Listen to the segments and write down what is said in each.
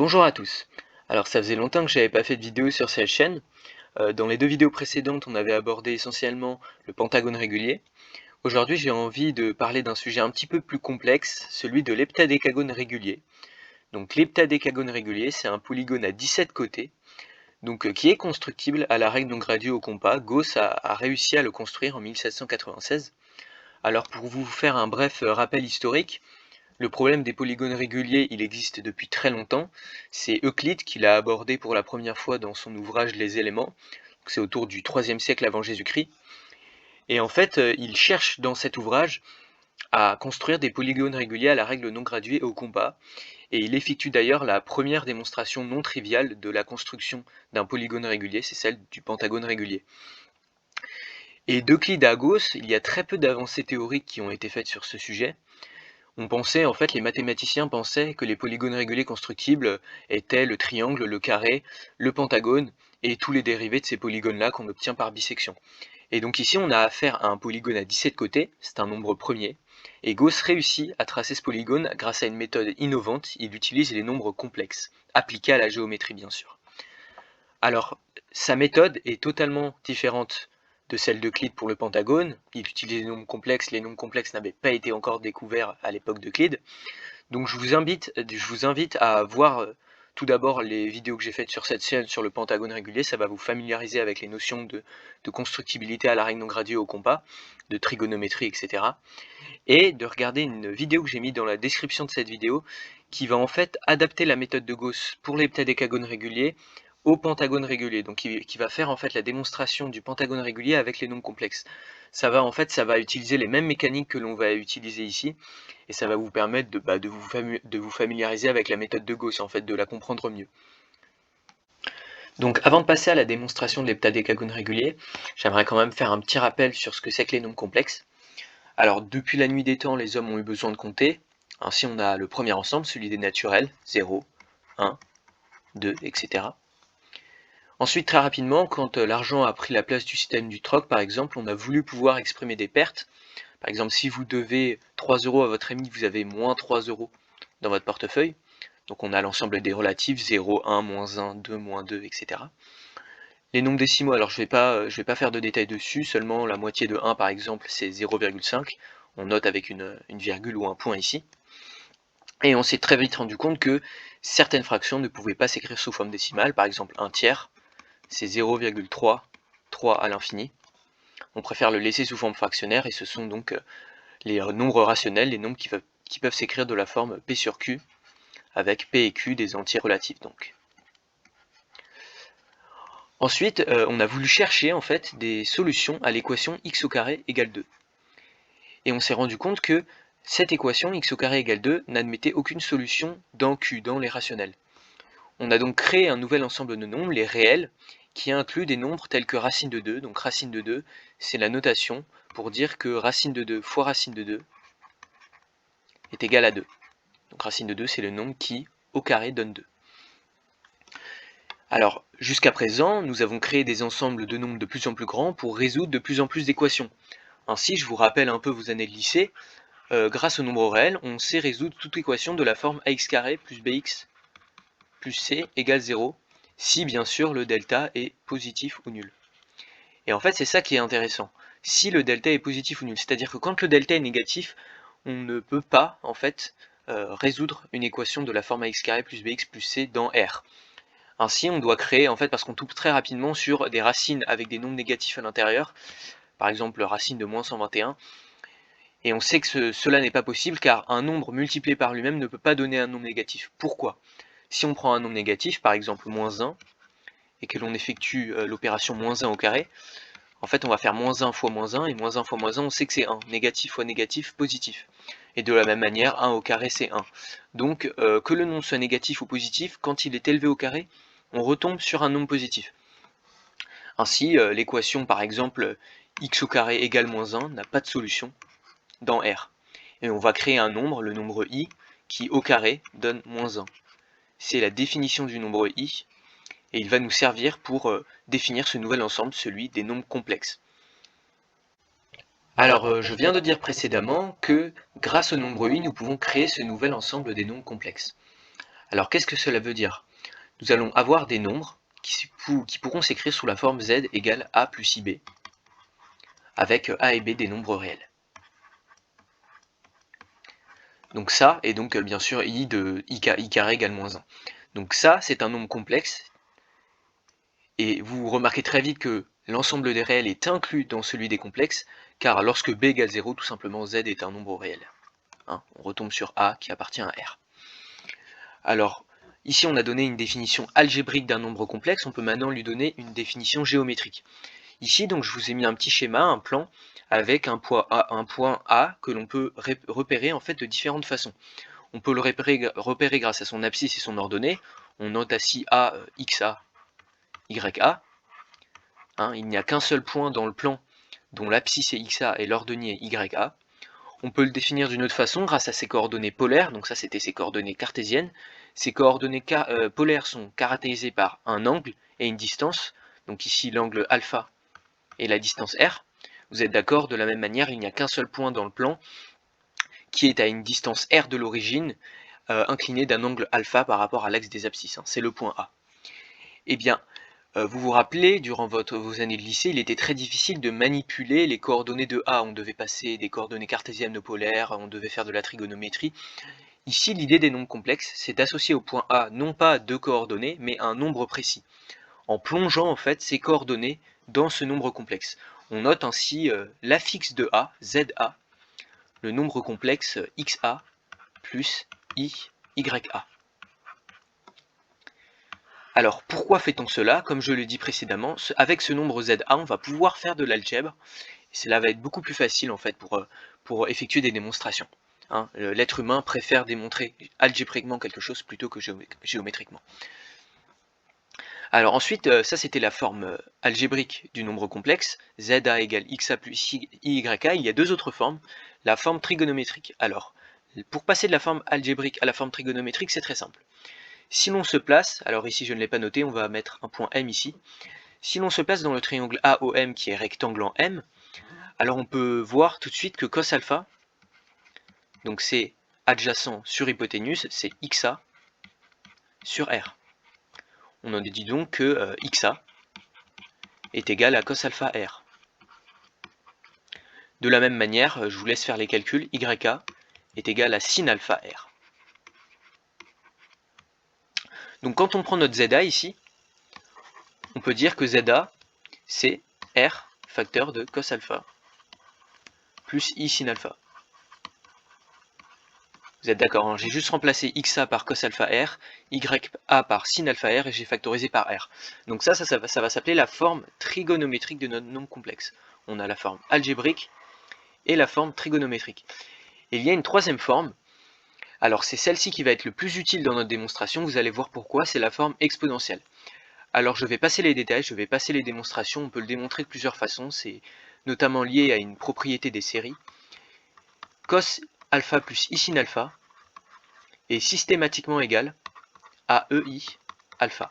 Bonjour à tous. Alors ça faisait longtemps que j'avais pas fait de vidéo sur cette chaîne. Dans les deux vidéos précédentes, on avait abordé essentiellement le pentagone régulier. Aujourd'hui, j'ai envie de parler d'un sujet un petit peu plus complexe, celui de l'heptadécagone régulier. Donc l'heptadécagone régulier, c'est un polygone à 17 côtés, qui est constructible à la règle non graduée au compas. Gauss a réussi à le construire en 1796. Alors pour vous faire un bref rappel historique, le problème des polygones réguliers, il existe depuis très longtemps. C'est Euclide qui l'a abordé pour la première fois dans son ouvrage Les éléments. C'est autour du IIIe siècle avant Jésus-Christ. Et en fait, il cherche dans cet ouvrage à construire des polygones réguliers à la règle non graduée et au compas. Et il effectue d'ailleurs la première démonstration non triviale de la construction d'un polygone régulier, c'est celle du pentagone régulier. Et d'Euclide à Gauss, il y a très peu d'avancées théoriques qui ont été faites sur ce sujet. Les mathématiciens pensaient que les polygones réguliers constructibles étaient le triangle, le carré, le pentagone et tous les dérivés de ces polygones-là qu'on obtient par bisection. Et donc ici, on a affaire à un polygone à 17 côtés, c'est un nombre premier, et Gauss réussit à tracer ce polygone grâce à une méthode innovante. Il utilise les nombres complexes, appliqués à la géométrie bien sûr. Alors, sa méthode est totalement différente de celle d'Euclide pour le pentagone. Il utilise les nombres complexes n'avaient pas été encore découverts à l'époque d'Euclide. Donc je vous invite à voir tout d'abord les vidéos que j'ai faites sur cette chaîne sur le pentagone régulier. Ça va vous familiariser avec les notions de constructibilité à la règle non graduée au compas, de trigonométrie, etc. Et de regarder une vidéo que j'ai mise dans la description de cette vidéo qui va en fait adapter la méthode de Gauss pour l'heptadécagone régulier au pentagone régulier, donc qui va faire en fait la démonstration du pentagone régulier avec les nombres complexes. Ça va utiliser les mêmes mécaniques que l'on va utiliser ici, et ça va vous permettre de vous familiariser avec la méthode de Gauss, en fait, de la comprendre mieux. Donc avant de passer à la démonstration de l'heptadécagone régulier, j'aimerais quand même faire un petit rappel sur ce que c'est que les nombres complexes. Alors depuis la nuit des temps, les hommes ont eu besoin de compter. Ainsi on a le premier ensemble, celui des naturels, 0, 1, 2, etc. Ensuite, très rapidement, quand l'argent a pris la place du système du troc, par exemple, on a voulu pouvoir exprimer des pertes. Par exemple, si vous devez 3 € à votre ami, vous avez moins 3 € dans votre portefeuille. Donc on a l'ensemble des relatifs, 0, 1, moins 1, 2, moins 2, etc. Les nombres décimaux, alors je vais pas faire de détails dessus, seulement la moitié de 1 par exemple, c'est 0,5. On note avec une virgule ou un point ici. Et on s'est très vite rendu compte que certaines fractions ne pouvaient pas s'écrire sous forme décimale, par exemple un tiers, c'est 0,3 à l'infini. On préfère le laisser sous forme fractionnaire et ce sont donc les nombres rationnels, les nombres qui peuvent s'écrire de la forme P sur Q, avec P et Q des entiers relatifs donc. Ensuite, on a voulu chercher en fait des solutions à l'équation x au carré égale 2. Et on s'est rendu compte que cette équation x au carré égale 2 n'admettait aucune solution dans Q, dans les rationnels. On a donc créé un nouvel ensemble de nombres, les réels, qui inclut des nombres tels que racine de 2. Donc racine de 2, c'est la notation pour dire que racine de 2 fois racine de 2 est égal à 2. Donc racine de 2, c'est le nombre qui, au carré, donne 2. Alors, jusqu'à présent, nous avons créé des ensembles de nombres de plus en plus grands pour résoudre de plus en plus d'équations. Ainsi, je vous rappelle un peu vos années de lycée, grâce aux nombres réels, on sait résoudre toute équation de la forme ax carré plus bx plus c égale 0, si bien sûr le delta est positif ou nul. Et en fait, c'est ça qui est intéressant. Si le delta est positif ou nul, c'est-à-dire que quand le delta est négatif, on ne peut pas, en fait, résoudre une équation de la forme ax carré plus bx plus c dans R. Ainsi, on doit créer, en fait, parce qu'on tombe très rapidement sur des racines avec des nombres négatifs à l'intérieur, par exemple racine de moins 121, et on sait que cela n'est pas possible car un nombre multiplié par lui-même ne peut pas donner un nombre négatif. Pourquoi? Si on prend un nombre négatif, par exemple moins 1, et que l'on effectue l'opération moins 1 au carré, en fait on va faire moins 1 fois moins 1, et moins 1 fois moins 1 on sait que c'est 1, négatif fois négatif, positif. Et de la même manière, 1 au carré c'est 1. Donc que le nombre soit négatif ou positif, quand il est élevé au carré, on retombe sur un nombre positif. Ainsi, l'équation par exemple x au carré égale moins 1 n'a pas de solution dans R. Et on va créer un nombre, le nombre i, qui au carré donne moins 1. C'est la définition du nombre i, et il va nous servir pour définir ce nouvel ensemble, celui des nombres complexes. Alors, je viens de dire précédemment que grâce au nombre i, nous pouvons créer ce nouvel ensemble des nombres complexes. Alors qu'est-ce que cela veut dire? Nous allons avoir des nombres qui pourront s'écrire sous la forme z égale a plus ib, avec a et b des nombres réels. Donc ça, et donc bien sûr i de i carré égale moins 1. Donc ça, c'est un nombre complexe, et vous remarquez très vite que l'ensemble des réels est inclus dans celui des complexes, car lorsque b égale 0, tout simplement z est un nombre réel. Hein, on retombe sur a qui appartient à R. Alors, ici on a donné une définition algébrique d'un nombre complexe, on peut maintenant lui donner une définition géométrique. Ici, donc, je vous ai mis un petit schéma, un plan, avec un point A que l'on peut repérer en fait de différentes façons. On peut le repérer grâce à son abscisse et son ordonnée. On note ainsi A, XA, YA. Hein, il n'y a qu'un seul point dans le plan dont l'abscisse est XA et l'ordonnée est YA. On peut le définir d'une autre façon grâce à ses coordonnées polaires, donc ça c'était ses coordonnées cartésiennes. Ces coordonnées polaires sont caractérisées par un angle et une distance, donc ici l'angle alpha et la distance r. Vous êtes d'accord, de la même manière, il n'y a qu'un seul point dans le plan qui est à une distance r de l'origine, incliné d'un angle alpha par rapport à l'axe des abscisses, hein, c'est le point A. Eh bien, vous vous rappelez, durant vos années de lycée, il était très difficile de manipuler les coordonnées de A. On devait passer des coordonnées cartésiennes au polaire, on devait faire de la trigonométrie. Ici, l'idée des nombres complexes, c'est d'associer au point A non pas deux coordonnées, mais un nombre précis, en plongeant en fait ces coordonnées dans ce nombre complexe. On note ainsi l'affixe de A, ZA, le nombre complexe XA plus YA. Alors pourquoi fait-on cela? Comme je le dis précédemment, avec ce nombre ZA, on va pouvoir faire de l'algèbre, et cela va être beaucoup plus facile en fait pour effectuer des démonstrations. Hein, l'être humain préfère démontrer algébriquement quelque chose plutôt que géométriquement. Alors ensuite, ça c'était la forme algébrique du nombre complexe, ZA égale XA plus YA. Il y a deux autres formes, la forme trigonométrique. Alors, pour passer de la forme algébrique à la forme trigonométrique, c'est très simple. Si l'on se place, alors ici je ne l'ai pas noté, on va mettre un point M ici. Si l'on se place dans le triangle AOM qui est rectangle en M, alors on peut voir tout de suite que cos alpha, donc c'est adjacent sur hypoténuse, c'est XA sur R. On en déduit donc que XA est égal à cos alpha R. De la même manière, je vous laisse faire les calculs, YA est égal à sin alpha R. Donc quand on prend notre ZA ici, on peut dire que ZA c'est R facteur de cos alpha plus I sin alpha. Vous êtes d'accord, hein, j'ai juste remplacé XA par cos alpha R, YA par sin alpha R et j'ai factorisé par R. Donc ça va s'appeler la forme trigonométrique de notre nombre complexe. On a la forme algébrique et la forme trigonométrique. Et il y a une troisième forme, alors c'est celle-ci qui va être le plus utile dans notre démonstration, vous allez voir pourquoi, c'est la forme exponentielle. Alors je vais passer les détails, je vais passer les démonstrations, on peut le démontrer de plusieurs façons, c'est notamment lié à une propriété des séries. Cos alpha plus I sin alpha est systématiquement égal à EI alpha.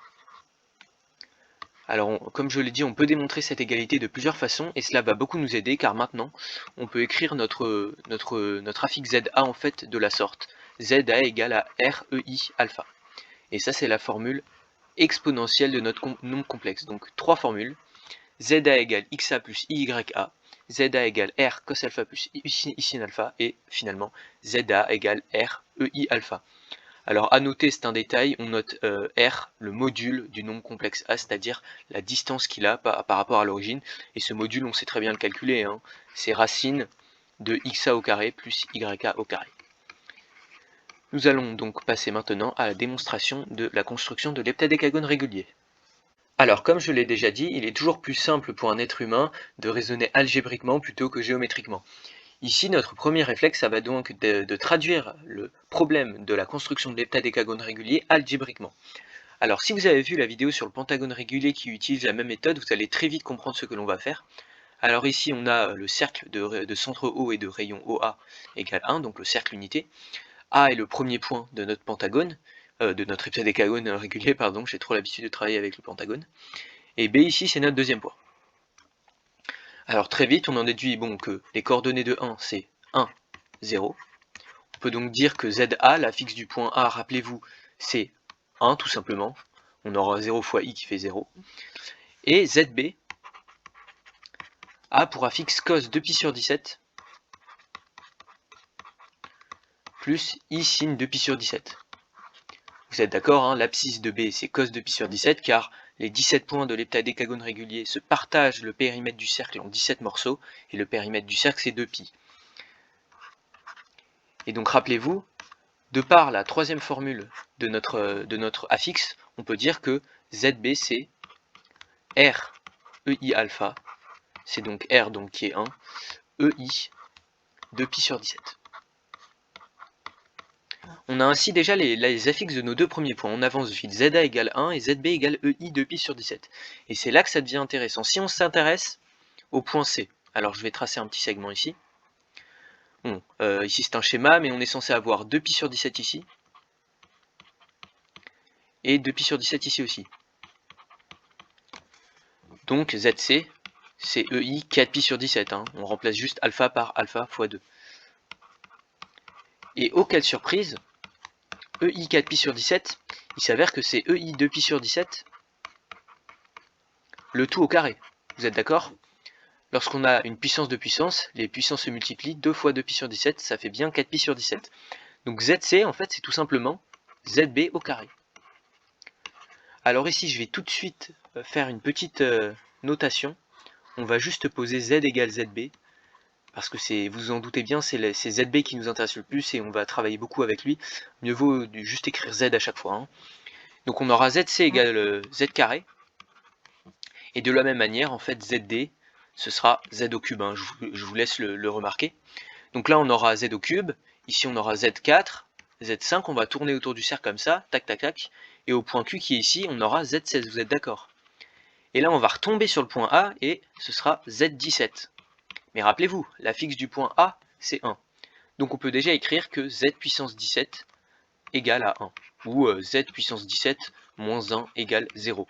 Alors comme je l'ai dit, on peut démontrer cette égalité de plusieurs façons et cela va beaucoup nous aider car maintenant on peut écrire notre affixe ZA en fait de la sorte. ZA égale à REI alpha. Et ça c'est la formule exponentielle de notre nombre complexe. Donc trois formules. ZA égale XA plus IYA, ZA égale R cos alpha plus I sin alpha, et finalement ZA égale R EI alpha. Alors à noter, c'est un détail, on note R, le module du nombre complexe A, c'est-à-dire la distance qu'il a par rapport à l'origine, et ce module on sait très bien le calculer, hein, c'est racine de XA au carré plus YA au carré. Nous allons donc passer maintenant à la démonstration de la construction de l'heptadécagone régulier. Alors, comme je l'ai déjà dit, il est toujours plus simple pour un être humain de raisonner algébriquement plutôt que géométriquement. Ici, notre premier réflexe, ça va donc de traduire le problème de la construction de l'heptadécagone régulier algébriquement. Alors, si vous avez vu la vidéo sur le pentagone régulier qui utilise la même méthode, vous allez très vite comprendre ce que l'on va faire. Alors ici, on a le cercle de centre O et de rayon OA égale 1, donc le cercle unité. A est le premier point de notre pentagone, de notre heptadécagone régulier, pardon, j'ai trop l'habitude de travailler avec le pentagone. Et B ici, c'est notre deuxième point. Alors très vite, on en déduit bon, que les coordonnées de 1, c'est 1, 0. On peut donc dire que ZA, l'affixe du point A, rappelez-vous, c'est 1 tout simplement. On aura 0 fois i qui fait 0. Et ZB a pour affixe cos 2pi sur 17 plus i sin 2pi sur 17. Vous êtes d'accord, hein, l'abscisse de B c'est cos de pi sur 17 car les 17 points de l'heptadécagone régulier se partagent le périmètre du cercle en 17 morceaux et le périmètre du cercle c'est 2pi. Et donc rappelez-vous, de par la troisième formule de notre affixe, on peut dire que ZB c'est R EI alpha, c'est donc R donc qui est 1, EI de pi sur 17. On a ainsi déjà les affixes de nos deux premiers points. On avance vite. ZA égale 1 et ZB égale EI de pi sur 17. Et c'est là que ça devient intéressant. Si on s'intéresse au point C, alors je vais tracer un petit segment ici. Bon, ici c'est un schéma, mais on est censé avoir 2pi sur 17 ici. Et 2pi sur 17 ici aussi. Donc ZC, c'est EI 4pi sur 17. Hein. On remplace juste alpha par alpha fois 2. Et oh quelle surprise, EI 4pi sur 17, il s'avère que c'est EI 2pi sur 17, le tout au carré. Vous êtes d'accord? Lorsqu'on a une puissance de puissance, les puissances se multiplient, 2 fois 2pi sur 17, ça fait bien 4pi sur 17. Donc ZC, en fait, c'est tout simplement ZB au carré. Alors ici, je vais tout de suite faire une petite notation. On va juste poser Z égale ZB, parce que vous vous en doutez bien, c'est ZB qui nous intéresse le plus et on va travailler beaucoup avec lui. Mieux vaut juste écrire Z à chaque fois. Hein. Donc on aura ZC égale Z carré, et de la même manière, en fait, ZD, ce sera Z au cube. Hein. Je vous laisse le remarquer. Donc là, on aura Z au cube. Ici, on aura Z4, Z5. On va tourner autour du cercle comme ça, tac, tac, tac. Et au point Q qui est ici, on aura Z16. Vous êtes d'accord? Et là, on va retomber sur le point A et ce sera Z17. Mais rappelez-vous, l'affixe du point A, c'est 1. Donc on peut déjà écrire que Z puissance 17 égale à 1. Ou Z puissance 17 moins 1 égale 0.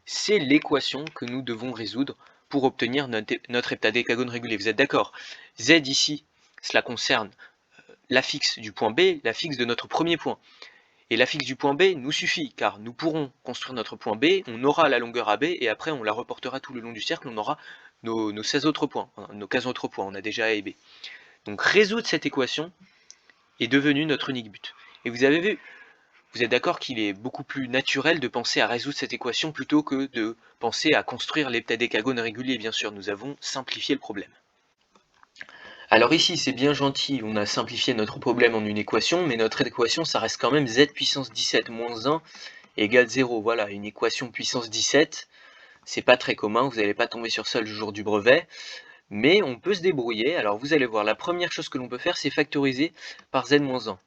C'est l'équation que nous devons résoudre pour obtenir notre heptadécagone régulier. Vous êtes d'accord? Z ici, cela concerne l'affixe du point B, l'affixe de notre premier point. Et l'affixe du point B nous suffit, car nous pourrons construire notre point B, on aura la longueur AB, et après on la reportera tout le long du cercle, on aura nos 16 autres points, nos 15 autres points, on a déjà A et B. Donc résoudre cette équation est devenu notre unique but. Et vous avez vu, vous êtes d'accord qu'il est beaucoup plus naturel de penser à résoudre cette équation plutôt que de penser à construire l'heptadécagone régulier, bien sûr, nous avons simplifié le problème. Alors ici, c'est bien gentil, on a simplifié notre problème en une équation, mais notre équation, ça reste quand même Z puissance 17 moins 1 égale 0. Voilà, une équation puissance 17, c'est pas très commun, vous n'allez pas tomber sur ça le jour du brevet, mais on peut se débrouiller. Alors vous allez voir, la première chose que l'on peut faire, c'est factoriser par Z-1.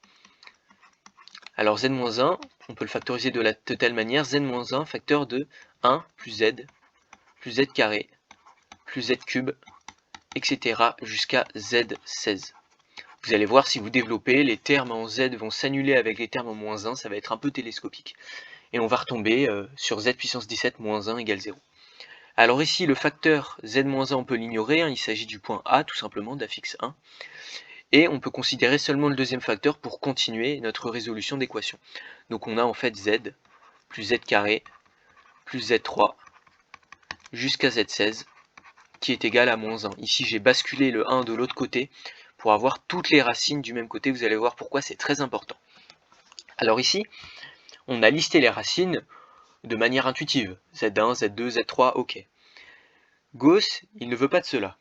Alors Z-1, on peut le factoriser de telle manière, Z-1 facteur de 1 plus Z carré, plus Z cube, etc. jusqu'à Z16. Vous allez voir, si vous développez, les termes en Z vont s'annuler avec les termes en moins 1, ça va être un peu télescopique. Et on va retomber sur Z puissance 17 moins 1 égale 0. Alors ici, le facteur Z-1, on peut l'ignorer, hein, il s'agit du point A, tout simplement, d'affixe 1. Et on peut considérer seulement le deuxième facteur pour continuer notre résolution d'équation. Donc on a en fait Z plus Z carré plus Z3 jusqu'à Z16 qui est égal à moins 1. Ici j'ai basculé le 1 de l'autre côté pour avoir toutes les racines du même côté. Vous allez voir pourquoi c'est très important. Alors ici, on a listé les racines de manière intuitive. Z1, Z2, Z3, ok. Gauss, il ne veut pas de cela.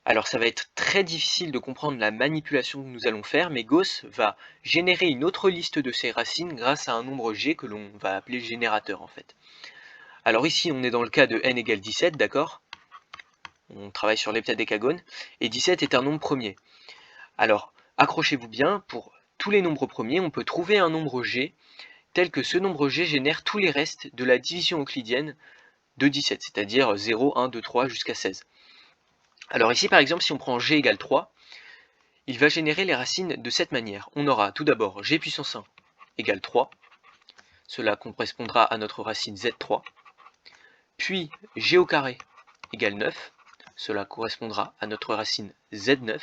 Alors ça va être très difficile de comprendre la manipulation que nous allons faire, mais Gauss va générer une autre liste de ces racines grâce à un nombre G que l'on va appeler générateur en fait. Alors ici on est dans le cas de n égale 17, d'accord? On travaille sur l'heptadécagone, et 17 est un nombre premier. Alors accrochez-vous bien, pour tous les nombres premiers, on peut trouver un nombre G tel que ce nombre G génère tous les restes de la division euclidienne de 17, c'est-à-dire 0, 1, 2, 3 jusqu'à 16. Alors ici par exemple, si on prend G égale 3, il va générer les racines de cette manière. On aura tout d'abord G puissance 1 égale 3, cela correspondra à notre racine Z3, puis G au carré égale 9, cela correspondra à notre racine Z9,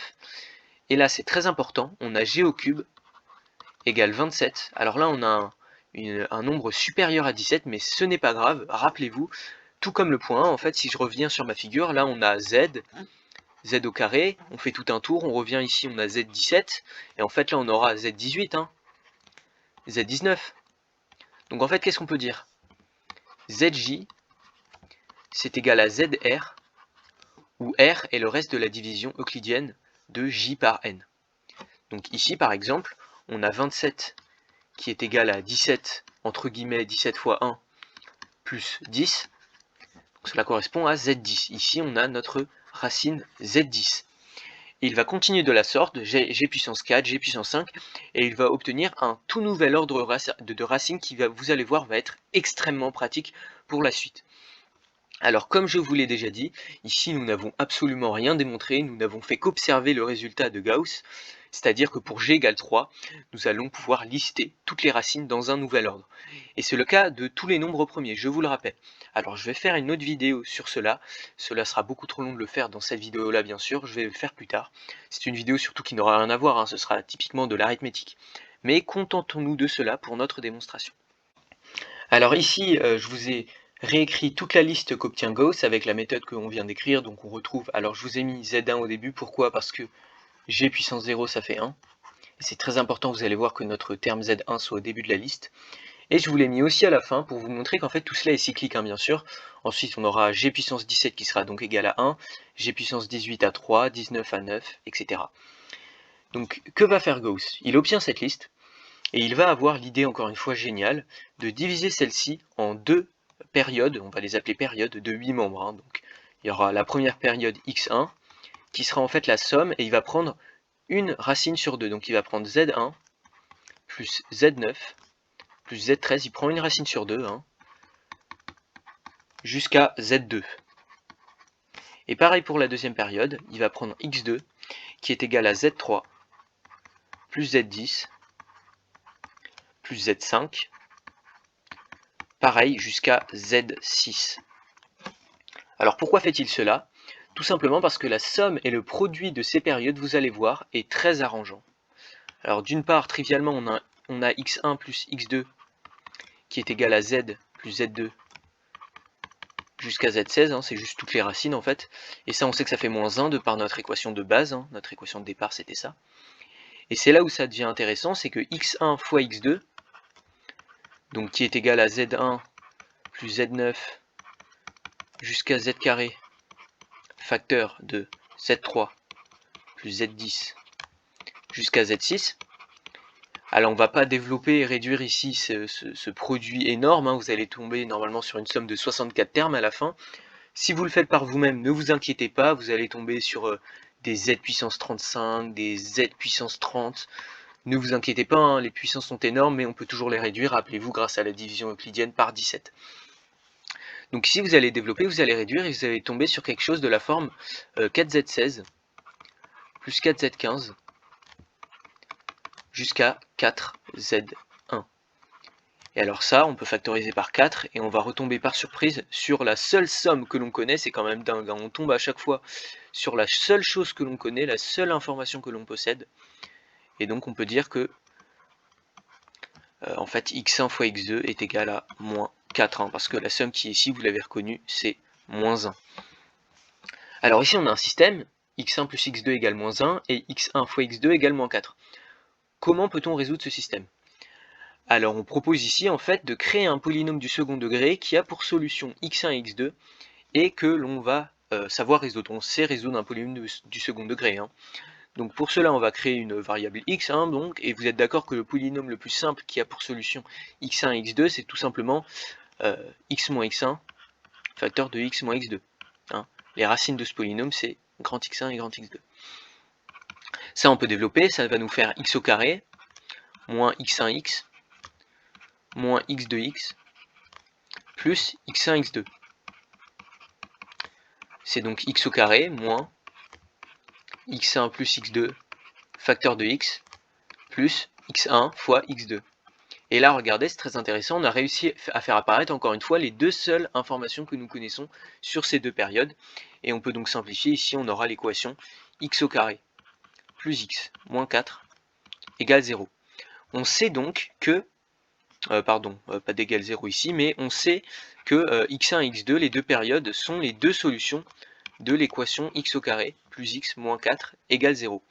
et là c'est très important, on a G au cube égale 27, alors là on a un nombre supérieur à 17, mais ce n'est pas grave, rappelez-vous, tout comme le point 1, en fait, si je reviens sur ma figure, là on a z au carré, on fait tout un tour, on revient ici, on a z17, et en fait là on aura z18, hein, z19. Donc en fait, qu'est-ce qu'on peut dire? Zj, c'est égal à Zr, où R est le reste de la division euclidienne de J par N. Donc ici, par exemple, on a 27 qui est égal à 17, entre guillemets, 17 fois 1, plus 10. Donc cela correspond à Z10. Ici, on a notre racine Z10. Et il va continuer de la sorte, G puissance 4, G puissance 5, et il va obtenir un tout nouvel ordre de racines qui, vous allez voir, va être extrêmement pratique pour la suite. Alors comme je vous l'ai déjà dit, ici nous n'avons absolument rien démontré, nous n'avons fait qu'observer le résultat de Gauss, c'est-à-dire que pour g égale 3, nous allons pouvoir lister toutes les racines dans un nouvel ordre. Et c'est le cas de tous les nombres premiers, je vous le rappelle. Alors je vais faire une autre vidéo sur cela sera beaucoup trop long de le faire dans cette vidéo-là bien sûr, je vais le faire plus tard. C'est une vidéo surtout qui n'aura rien à voir, hein, ce sera typiquement de l'arithmétique. Mais contentons-nous de cela pour notre démonstration. Alors ici, je vous ai réécrit toute la liste qu'obtient Gauss avec la méthode que l'on vient d'écrire, donc on retrouve, alors je vous ai mis Z1 au début, pourquoi? Parce que G puissance 0 ça fait 1, et c'est très important, vous allez voir que notre terme Z1 soit au début de la liste, et je vous l'ai mis aussi à la fin pour vous montrer qu'en fait tout cela est cyclique, hein, bien sûr. Ensuite on aura G puissance 17 qui sera donc égal à 1, G puissance 18 à 3, 19 à 9, etc. Donc que va faire Gauss? Il obtient cette liste, et il va avoir l'idée, encore une fois géniale, de diviser celle-ci en deux périodes, on va les appeler périodes de 8 membres. Hein. Donc, il y aura la première période x1, qui sera en fait la somme, et il va prendre une racine sur 2. Donc il va prendre z1 plus z9 plus z13, il prend une racine sur 2, hein, jusqu'à z2. Et pareil pour la deuxième période, il va prendre x2, qui est égal à z3 plus z10 plus z5, pareil jusqu'à z6. Alors pourquoi fait-il cela? Tout simplement parce que la somme et le produit de ces périodes, vous allez voir, est très arrangeant. Alors d'une part, trivialement, on a x1 plus x2 qui est égal à z plus z2 jusqu'à z16, hein, c'est juste toutes les racines en fait. Et ça, on sait que ça fait moins 1 de par notre équation de base, hein, notre équation de départ c'était ça. Et c'est là où ça devient intéressant, c'est que x1 fois x2, donc qui est égal à z1 plus z9 jusqu'à z carré facteur de z3 plus z10 jusqu'à z6. Alors on ne va pas développer et réduire ici ce produit énorme, hein. Vous allez tomber normalement sur une somme de 64 termes à la fin. Si vous le faites par vous-même, ne vous inquiétez pas, vous allez tomber sur des z puissance 35, des z puissance 30. Ne vous inquiétez pas, hein, les puissances sont énormes, mais on peut toujours les réduire, rappelez-vous, grâce à la division euclidienne par 17. Donc ici vous allez développer, vous allez réduire, et vous allez tomber sur quelque chose de la forme 4z16 plus 4z15 jusqu'à 4z1. Et alors ça, on peut factoriser par 4, et on va retomber par surprise sur la seule somme que l'on connaît. C'est quand même dingue, hein. On tombe à chaque fois sur la seule chose que l'on connaît, la seule information que l'on possède. Et donc on peut dire que en fait x1 fois x2 est égal à moins 4, hein, parce que la somme qui est ici, vous l'avez reconnue, c'est moins 1. Alors ici on a un système, x1 plus x2 égale moins 1, et x1 fois x2 égale moins 4. Comment peut-on résoudre ce système? Alors on propose ici en fait de créer un polynôme du second degré qui a pour solution x1 et x2, et que l'on va savoir résoudre. On sait résoudre un polynôme du second degré, hein. Donc pour cela on va créer une variable x, hein, donc, et vous êtes d'accord que le polynôme le plus simple qui a pour solution x1 et x2, c'est tout simplement x moins x1 facteur de x moins x2. Hein. Les racines de ce polynôme c'est grand x1 et grand x2. Ça on peut développer, ça va nous faire x au carré moins x1x moins x2x plus x1 x2. C'est donc x au carré moins x1 plus x2 facteur de x plus x1 fois x2. Et là, regardez, c'est très intéressant, on a réussi à faire apparaître encore une fois les deux seules informations que nous connaissons sur ces deux périodes. Et on peut donc simplifier, ici on aura l'équation x au carré plus x moins 4 égale 0. On sait donc que pas d'égal 0 ici, mais on sait que x1 et x2, les deux périodes, sont les deux solutions de l'équation x au carré plus x moins 4 égale 0.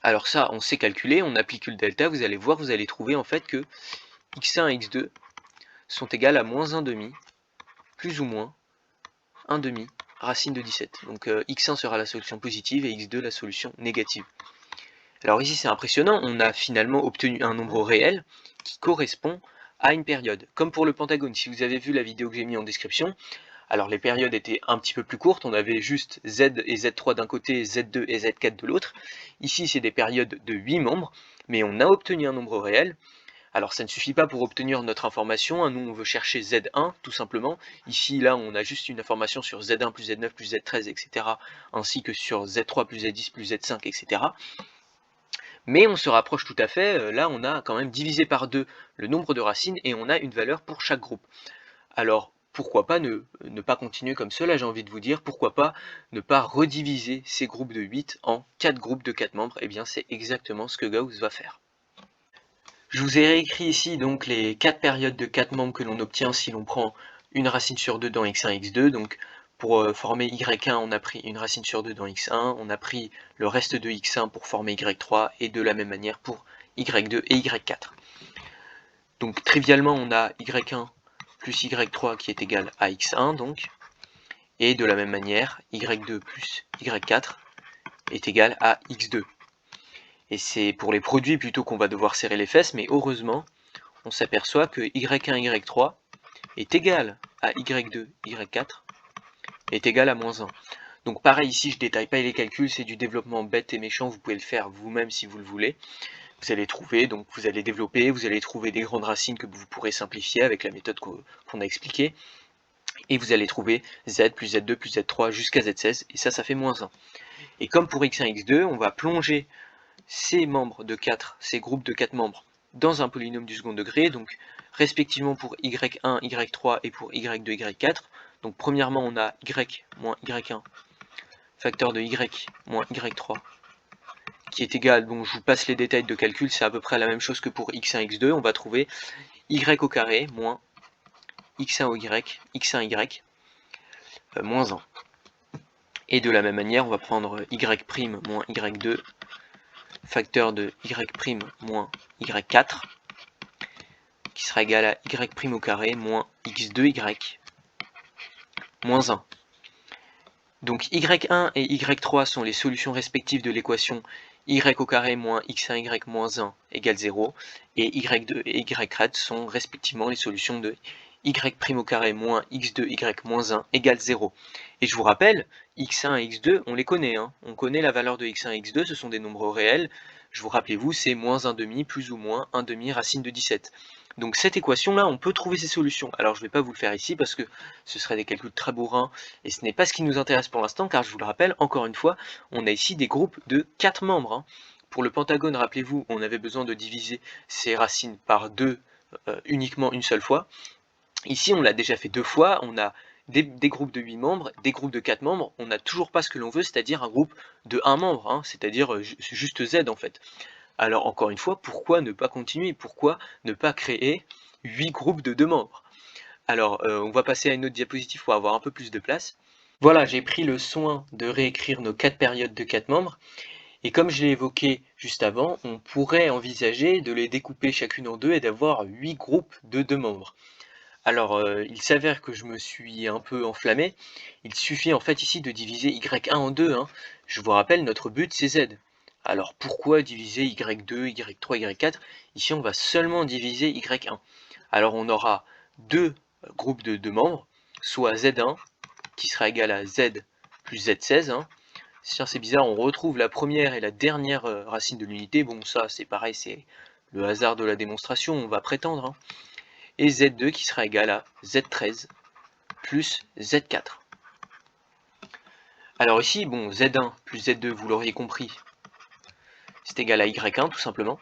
Alors ça, on sait calculer, on applique le delta, vous allez voir, vous allez trouver en fait que x1 et x2 sont égales à moins 1 demi, plus ou moins 1 demi, racine de 17. Donc x1 sera la solution positive et x2 la solution négative. Alors ici c'est impressionnant, on a finalement obtenu un nombre réel qui correspond à une période. Comme pour le pentagone, si vous avez vu la vidéo que j'ai mis en description, alors les périodes étaient un petit peu plus courtes, on avait juste Z et Z3 d'un côté, Z2 et Z4 de l'autre. Ici c'est des périodes de 8 membres, mais on a obtenu un nombre réel. Alors ça ne suffit pas pour obtenir notre information, hein. Nous on veut chercher Z1 tout simplement. Ici là on a juste une information sur Z1 plus Z9 plus Z13 etc. ainsi que sur Z3 plus Z10 plus Z5 etc. Mais on se rapproche tout à fait, là on a quand même divisé par 2 le nombre de racines et on a une valeur pour chaque groupe. Alors pourquoi pas ne pas continuer comme cela, j'ai envie de vous dire, pourquoi pas ne pas rediviser ces groupes de 8 en 4 groupes de 4 membres, et bien c'est exactement ce que Gauss va faire. Je vous ai réécrit ici donc les 4 périodes de 4 membres que l'on obtient si l'on prend une racine sur 2 dans x1 et x2, donc pour former y1 on a pris une racine sur 2 dans x1, on a pris le reste de x1 pour former y3 et de la même manière pour y2 et y4. Donc trivialement on a y1 plus y3 qui est égal à x1 donc, et de la même manière y2 plus y4 est égal à x2. Et c'est pour les produits plutôt qu'on va devoir serrer les fesses, mais heureusement on s'aperçoit que y1 y3 est égal à y2 y4 est égal à moins 1. Donc pareil ici je détaille pas les calculs, c'est du développement bête et méchant, vous pouvez le faire vous-même si vous le voulez. Vous allez trouver, donc vous allez développer, vous allez trouver des grandes racines que vous pourrez simplifier avec la méthode qu'on a expliquée. Et vous allez trouver z plus z2 plus z3 jusqu'à z16, et ça fait moins 1. Et comme pour x1 x2, on va plonger ces membres de 4, ces groupes de 4 membres, dans un polynôme du second degré, donc respectivement pour y1, y3 et pour y2, y4. Donc premièrement on a y moins y1, facteur de y moins y3, qui est égal, bon je vous passe les détails de calcul, c'est à peu près la même chose que pour x1, x2, on va trouver y au carré moins x1 au y, x1 y, moins 1. Et de la même manière, on va prendre y' moins y2, facteur de y' moins y4, qui sera égal à y' au carré moins x2y, moins 1. Donc y1 et y3 sont les solutions respectives de l'équation y au carré moins x1y moins 1 égale 0, et y2 et y4 sont respectivement les solutions de y' au carré moins x2y moins 1 égale 0. Et je vous rappelle, x1 et x2, on les connaît, hein. On connaît la valeur de x1 et x2, ce sont des nombres réels. Je vous rappelez-vous, c'est moins 1 demi plus ou moins 1 demi racine de 17. Donc cette équation-là, on peut trouver ses solutions. Alors je ne vais pas vous le faire ici parce que ce serait des calculs très bourrins et ce n'est pas ce qui nous intéresse pour l'instant, car je vous le rappelle, encore une fois, on a ici des groupes de 4 membres, hein. Pour le pentagone, rappelez-vous, on avait besoin de diviser ces racines par 2 uniquement une seule fois. Ici, on l'a déjà fait 2 fois, on a des groupes de 8 membres, des groupes de 4 membres, on n'a toujours pas ce que l'on veut, c'est-à-dire un groupe de 1 membre, hein, c'est-à-dire juste Z en fait. Alors encore une fois, pourquoi ne pas continuer? Pourquoi ne pas créer 8 groupes de 2 membres? Alors on va passer à une autre diapositive pour avoir un peu plus de place. Voilà, j'ai pris le soin de réécrire nos 4 périodes de 4 membres, et comme je l'ai évoqué juste avant, on pourrait envisager de les découper chacune en deux et d'avoir 8 groupes de 2 membres. Alors il s'avère que je me suis un peu enflammé, il suffit en fait ici de diviser y1 en 2, hein. Je vous rappelle, notre but c'est z. Alors pourquoi diviser y2, y3, y4? Ici on va seulement diviser y1. Alors on aura deux groupes de 2 membres, soit z1 qui sera égal à z plus z16, hein. C'est bizarre, on retrouve la première et la dernière racine de l'unité. Bon ça c'est pareil, c'est le hasard de la démonstration, on va prétendre, hein. Et z2 qui sera égal à z13 plus z4. Alors ici, bon, z1 plus z2, vous l'auriez compris, c'est égal à y1 tout simplement.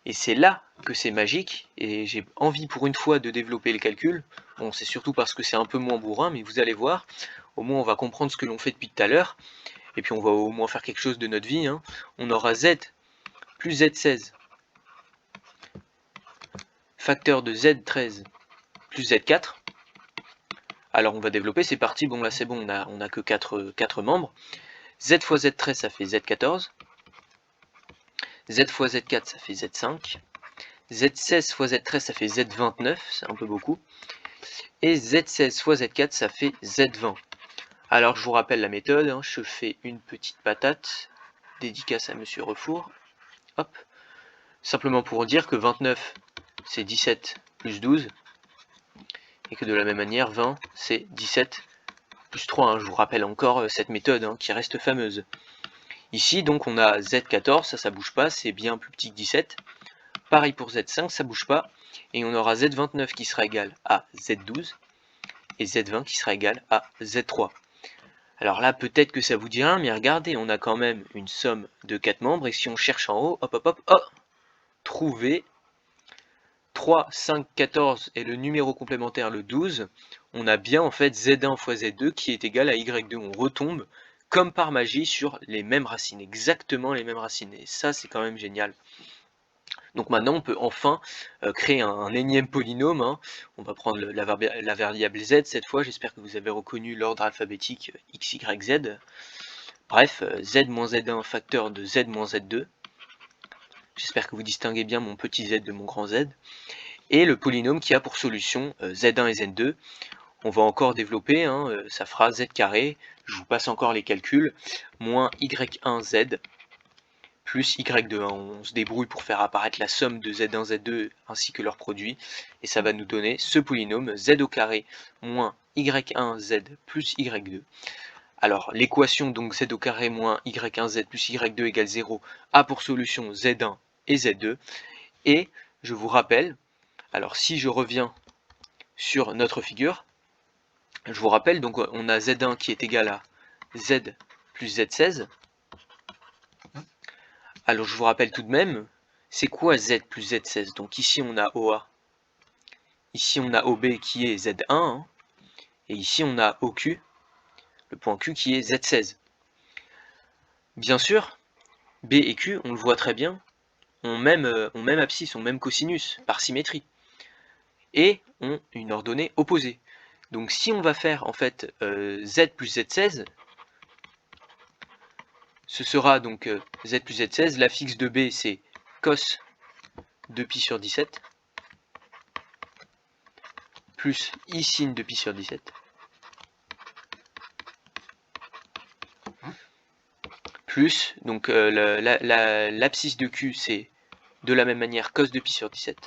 Et c'est là que c'est magique, et j'ai envie pour une fois de développer les calculs. Bon, c'est surtout parce que c'est un peu moins bourrin, mais vous allez voir, au moins on va comprendre ce que l'on fait depuis tout à l'heure, et puis on va au moins faire quelque chose de notre vie, hein. On aura z plus z16 facteur de Z13 plus Z4. Alors on va développer, c'est parti, bon là c'est bon, on a que 4 membres. Z fois Z13 ça fait Z14. Z fois Z4 ça fait Z5. Z16 fois Z13 ça fait Z29, c'est un peu beaucoup. Et Z16 fois Z4 ça fait Z20. Alors je vous rappelle la méthode, hein, je fais une petite patate, dédicace à Monsieur Refour, hop, simplement pour dire que 29 c'est 17 plus 12, et que de la même manière 20 c'est 17 plus 3, hein. Je vous rappelle encore cette méthode, hein, qui reste fameuse. Ici donc on a Z14, ça bouge pas, c'est bien plus petit que 17, pareil pour Z5, ça bouge pas, et on aura Z29 qui sera égal à Z12, et Z20 qui sera égal à Z3. Alors là, peut-être que ça vous dit rien, mais regardez, on a quand même une somme de 4 membres, et si on cherche en haut, hop hop hop, oh, trouver 3, 5, 14 et le numéro complémentaire le 12, on a bien en fait Z1 fois Z2 qui est égal à Y2. On retombe comme par magie sur les mêmes racines, exactement les mêmes racines, et ça c'est quand même génial. Donc maintenant on peut enfin créer un énième polynôme, hein. On va prendre la variable z cette fois, j'espère que vous avez reconnu l'ordre alphabétique x, y, z. Bref, z moins z1 facteur de z moins z2. J'espère que vous distinguez bien mon petit z de mon grand z. Et le polynôme qui a pour solution z1 et z2. On va encore développer, hein, ça fera z carré, je vous passe encore les calculs, moins y1z plus y2, hein. On se débrouille pour faire apparaître la somme de z1, z2 ainsi que leur produit, et ça va nous donner ce polynôme z au carré moins y1z plus y2. Alors l'équation donc z au carré moins y1z plus y2 égale 0 a pour solution z1 et z2, et je vous rappelle, alors si je reviens sur notre figure, je vous rappelle, donc on a z1 qui est égal à z plus z16. Alors je vous rappelle tout de même, c'est quoi z plus z16? Donc ici on a OA, ici on a OB qui est Z1, hein, et ici on a OQ, le point Q qui est Z16. Bien sûr, B et Q, on le voit très bien, ont même abscisse, ont même cosinus, par symétrie, et ont une ordonnée opposée. Donc si on va faire en fait Z plus Z16, ce sera donc Z plus Z16, la fixe de B c'est cos de pi sur 17, plus I sin de pi sur 17, plus, donc l'abscisse de Q c'est de la même manière cos de pi sur 17,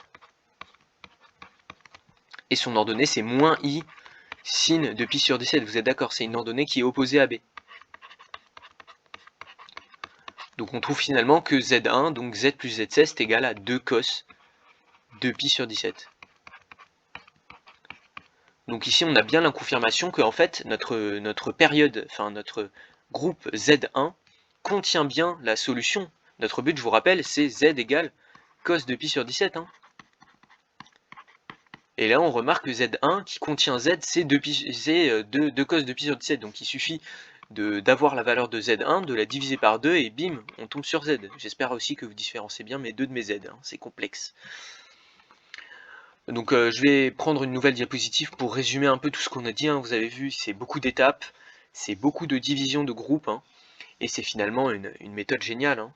et son ordonnée c'est moins I sin de pi sur 17, vous êtes d'accord, c'est une ordonnée qui est opposée à B. Donc on trouve finalement que Z1, donc Z plus Z16 est égal à 2 cos de pi sur 17. Donc ici on a bien la confirmation que en fait notre période, enfin notre groupe Z1 contient bien la solution. Notre but, je vous rappelle, c'est Z égale cos de pi sur 17. Hein. Et là on remarque que Z1 qui contient Z, c'est 2 cos de pi sur 17. Donc il suffit d'avoir la valeur de Z1, de la diviser par 2 et bim, on tombe sur Z. J'espère aussi que vous différenciez bien mes deux de mes Z, hein, c'est complexe. Donc je vais prendre une nouvelle diapositive pour résumer un peu tout ce qu'on a dit, hein. Vous avez vu, c'est beaucoup d'étapes, c'est beaucoup de divisions de groupes, hein, et c'est finalement une méthode géniale. Hein.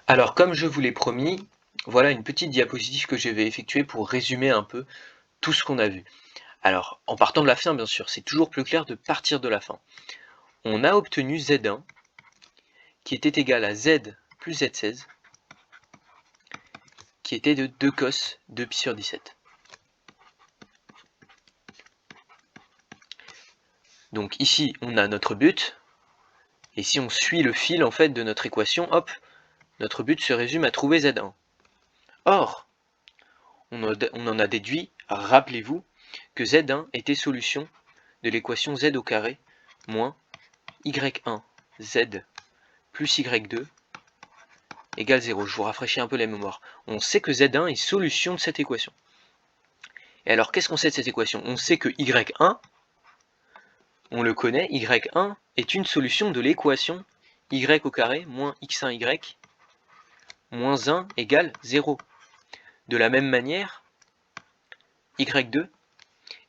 Alors comme je vous l'ai promis, voilà une petite diapositive que je vais effectuer pour résumer un peu tout ce qu'on a vu. Alors, en partant de la fin, bien sûr, c'est toujours plus clair de partir de la fin. On a obtenu Z1 qui était égal à Z plus Z16, qui était de 2 cos de pi sur 17. Donc ici, on a notre but, et si on suit le fil en fait de notre équation, hop, notre but se résume à trouver Z1. Or, on en a déduit, rappelez-vous, que Z1 était solution de l'équation Z au carré moins Y1 Z plus Y2 égale 0. Je vous rafraîchis un peu la mémoire. On sait que Z1 est solution de cette équation. Et alors, qu'est-ce qu'on sait de cette équation? On sait que Y1, on le connaît, Y1 est une solution de l'équation Y au carré moins X1Y moins 1 égale 0. De la même manière, y2,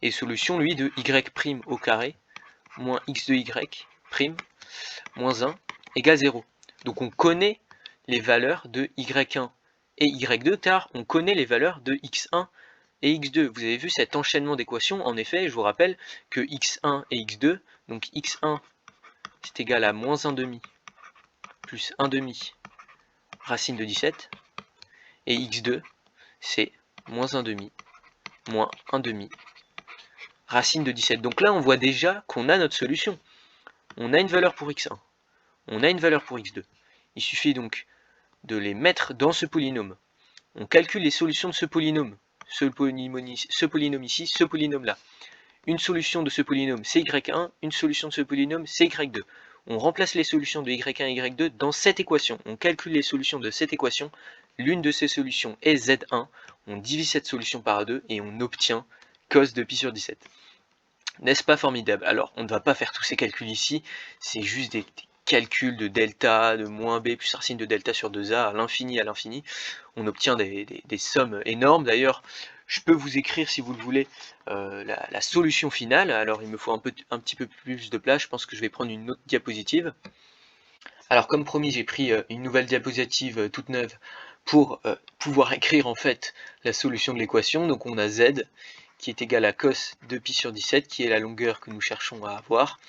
et solution lui de y' au carré moins x de y' moins 1 égale 0. Donc on connaît les valeurs de y1 et y2 car on connaît les valeurs de x1 et x2. Vous avez vu cet enchaînement d'équations. En effet, je vous rappelle que x1 et x2, donc x1 c'est égal à moins 1 demi plus 1 demi racine de 17 et x2 c'est moins 1 demi moins 1 demi racine de 17. Donc là on voit déjà qu'on a notre solution. On a une valeur pour x1, on a une valeur pour x2. Il suffit donc de les mettre dans ce polynôme. On calcule les solutions de ce polynôme. Ce polynôme ici, ce polynôme là. Une solution de ce polynôme c'est y1, une solution de ce polynôme c'est y2. On remplace les solutions de y1 et y2 dans cette équation. On calcule les solutions de cette équation. L'une de ces solutions est z1. On divise cette solution par 2 et on obtient cos de pi sur 17. N'est-ce pas formidable? Alors, on ne va pas faire tous ces calculs ici. C'est juste des calculs de delta, de moins b plus racine de delta sur 2a à l'infini. On obtient des sommes énormes. D'ailleurs, je peux vous écrire, si vous le voulez, la solution finale. Alors, il me faut un petit peu plus de place. Je pense que je vais prendre une autre diapositive. Alors, comme promis, j'ai pris une nouvelle diapositive toute neuve pour pouvoir écrire en fait la solution de l'équation. Donc, on a z qui est égal à cos de pi sur 17, qui est la longueur que nous cherchons à avoir,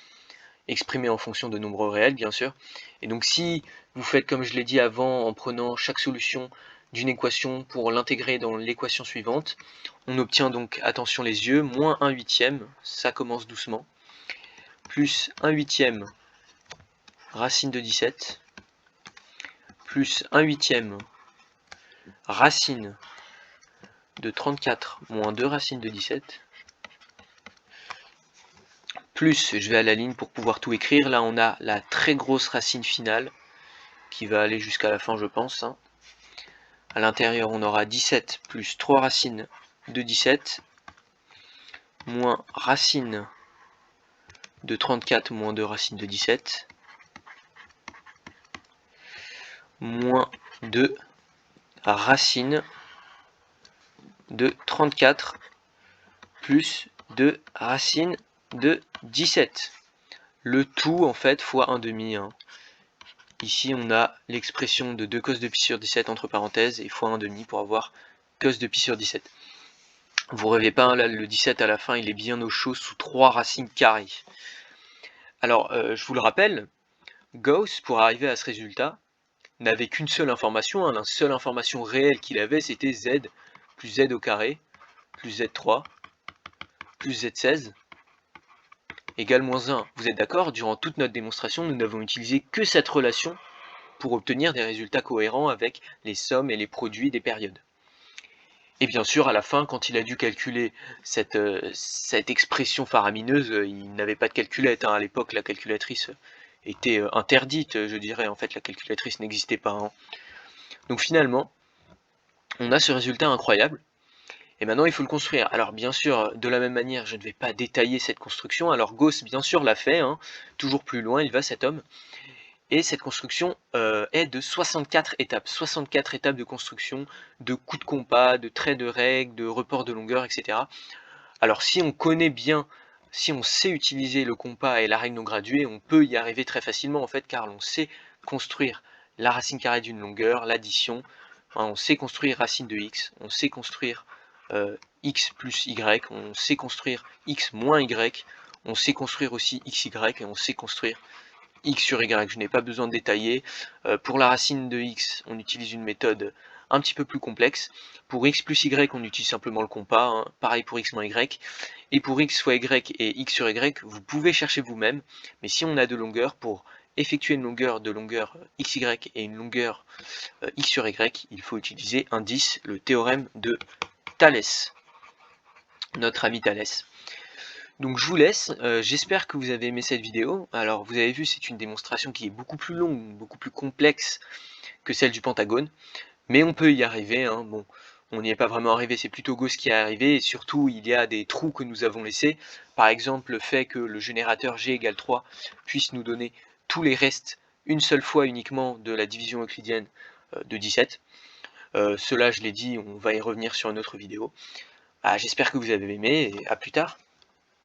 exprimée en fonction de nombres réels, bien sûr. Et donc, si vous faites comme je l'ai dit avant, en prenant chaque solution d'une équation pour l'intégrer dans l'équation suivante, on obtient donc, attention les yeux, moins 1 huitième, ça commence doucement, plus 1 huitième racine de 17, plus 1 huitième racine de 34 moins 2 racines de 17, plus, je vais à la ligne pour pouvoir tout écrire, là on a la très grosse racine finale, qui va aller jusqu'à la fin je pense. À l'intérieur on aura 17 plus 3 racines de 17, moins racine de 34 moins 2 racines de 17, moins 2 racines de 34 plus 2 racines de 17. Le tout en fait fois 1 demi. Ici on a l'expression de 2 cos de pi sur 17 entre parenthèses et fois 1 demi pour avoir cos de pi sur 17. Vous rêvez pas, hein, là le 17 à la fin il est bien au chaud sous 3 racines carrées. Alors je vous le rappelle, Gauss pour arriver à ce résultat n'avait qu'une seule information, la seule information réelle qu'il avait c'était z plus z au carré plus z3 plus z16 égale moins 1. Vous êtes d'accord? Durant toute notre démonstration, nous n'avons utilisé que cette relation pour obtenir des résultats cohérents avec les sommes et les produits des périodes. Et bien sûr, à la fin, quand il a dû calculer cette expression faramineuse, il n'avait pas de calculette. À l'époque, la calculatrice était interdite, je dirais. En fait, la calculatrice n'existait pas. Donc finalement, on a ce résultat incroyable. Et maintenant, il faut le construire. Alors bien sûr, de la même manière, je ne vais pas détailler cette construction. Alors Gauss, bien sûr, l'a fait. Toujours plus loin, il va cet homme. Et cette construction est de 64 étapes. 64 étapes de construction, de coups de compas, de traits de règles, de reports de longueur, etc. Alors si on connaît bien, si on sait utiliser le compas et la règle non graduée, on peut y arriver très facilement en fait, car on sait construire la racine carrée d'une longueur, l'addition, on sait construire racine de x, on sait construire x plus y, on sait construire x moins y, on sait construire aussi xy et on sait construire x sur y. Je n'ai pas besoin de détailler. Pour la racine de x, on utilise une méthode un petit peu plus complexe. Pour x plus y, on utilise simplement le compas. Pareil pour x moins y. Et pour x fois y et x sur y, vous pouvez chercher vous-même. Mais si on a de longueur, pour effectuer une longueur de longueur xy et une longueur x sur y, il faut utiliser un 10, le théorème de Thalès, notre ami Thalès. Donc je vous laisse, j'espère que vous avez aimé cette vidéo. Alors vous avez vu, c'est une démonstration qui est beaucoup plus longue, beaucoup plus complexe que celle du Pentagone, mais on peut y arriver. Bon, on n'y est pas vraiment arrivé, c'est plutôt Gauss qui est arrivé, et surtout il y a des trous que nous avons laissés. Par exemple, le fait que le générateur G égale 3 puisse nous donner tous les restes une seule fois uniquement de la division euclidienne de 17. Cela, je l'ai dit, on va y revenir sur une autre vidéo. J'espère que vous avez aimé et à plus tard.